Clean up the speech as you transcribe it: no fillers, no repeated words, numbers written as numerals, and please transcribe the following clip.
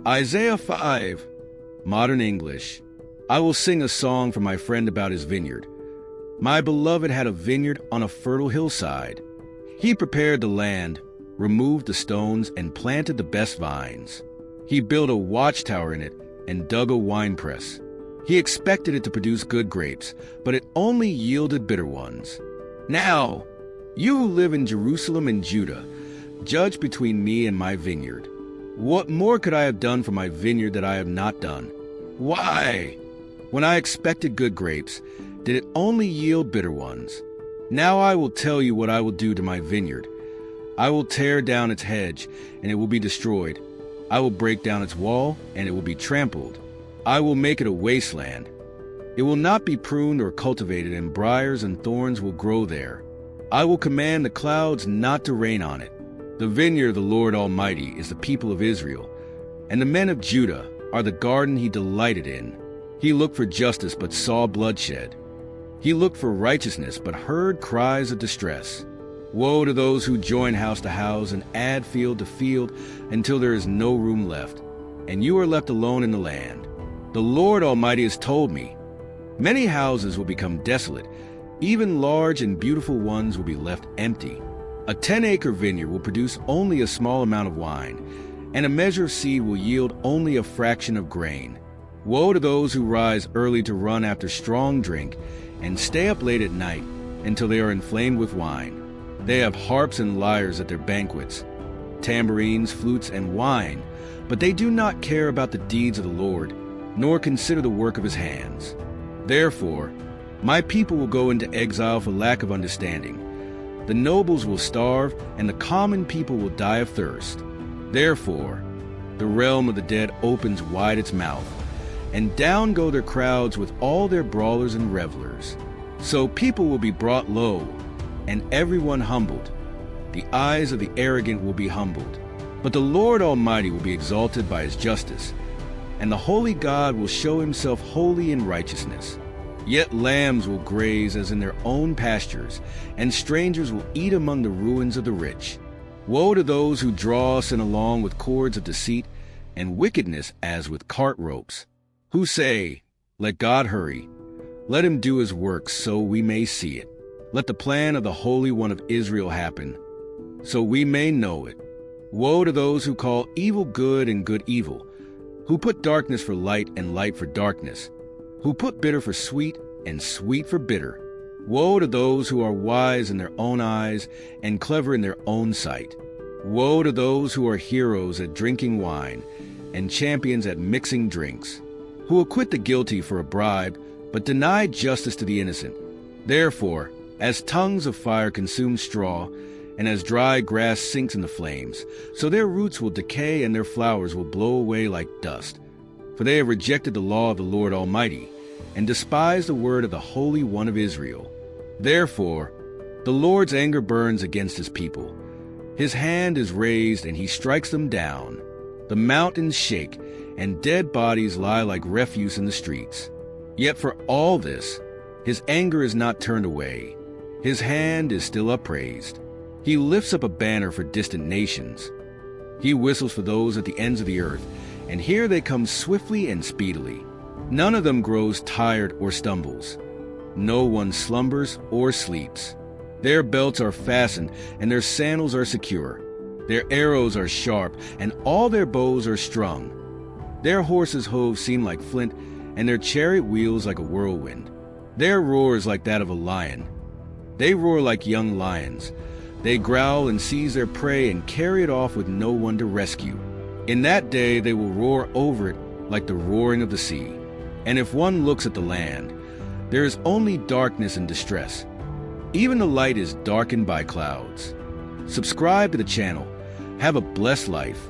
Isaiah 5, Modern English. I will sing a song for my friend about his vineyard. My beloved had a vineyard on a fertile hillside. He prepared the land, removed the stones, and planted the best vines. He built a watchtower in it and dug a winepress. He expected it to produce good grapes, but it only yielded bitter ones. Now, you who live in Jerusalem and Judah, judge between me and my vineyard. What more could I have done for my vineyard that I have not done? Why? When I expected good grapes, did it only yield bitter ones? Now I will tell you what I will do to my vineyard. I will tear down its hedge, and it will be destroyed. I will break down its wall, and it will be trampled. I will make it a wasteland. It will not be pruned or cultivated, and briars and thorns will grow there. I will command the clouds not to rain on it. The vineyard of the Lord Almighty is the people of Israel, and the men of Judah are the garden he delighted in. He looked for justice but saw bloodshed. He looked for righteousness but heard cries of distress. Woe to those who join house to house and add field to field until there is no room left, and you are left alone in the land. The Lord Almighty has told me, many houses will become desolate, even large and beautiful ones will be left empty. A 10-acre vineyard will produce only a small amount of wine, and a measure of seed will yield only a fraction of grain. Woe to those who rise early to run after strong drink and stay up late at night until they are inflamed with wine. They have harps and lyres at their banquets, tambourines, flutes, and wine, but they do not care about the deeds of the Lord, nor consider the work of his hands. Therefore, my people will go into exile for lack of understanding. The nobles will starve, and the common people will die of thirst. Therefore, the realm of the dead opens wide its mouth, and down go their crowds with all their brawlers and revelers. So people will be brought low, and everyone humbled. The eyes of the arrogant will be humbled. But the Lord Almighty will be exalted by his justice, and the holy God will show himself holy in righteousness. Yet lambs will graze as in their own pastures, and strangers will eat among the ruins of the rich. Woe to those who draw sin along with cords of deceit, and wickedness as with cart ropes, who say, let God hurry, let him do his work so we may see it. Let the plan of the Holy One of Israel happen, so we may know it. Woe to those who call evil good and good evil, who put darkness for light and light for darkness, who put bitter for sweet and sweet for bitter. Woe to those who are wise in their own eyes and clever in their own sight. Woe to those who are heroes at drinking wine and champions at mixing drinks, who acquit the guilty for a bribe but deny justice to the innocent. Therefore, as tongues of fire consume straw, and as dry grass sinks in the flames, so their roots will decay and their flowers will blow away like dust. For they have rejected the law of the Lord Almighty, and despised the word of the Holy One of Israel. Therefore, the Lord's anger burns against his people. His hand is raised, and he strikes them down. The mountains shake, and dead bodies lie like refuse in the streets. Yet for all this, his anger is not turned away. His hand is still upraised. He lifts up a banner for distant nations. He whistles for those at the ends of the earth, and here they come swiftly and speedily. None of them grows tired or stumbles. No one slumbers or sleeps. Their belts are fastened, and their sandals are secure. Their arrows are sharp, and all their bows are strung. Their horses' hooves seem like flint, and their chariot wheels like a whirlwind. Their roar is like that of a lion. They roar like young lions. They growl and seize their prey and carry it off with no one to rescue. In that day they will roar over it like the roaring of the sea. And if one looks at the land, there is only darkness and distress. Even the light is darkened by clouds. Subscribe to the channel. Have a blessed life.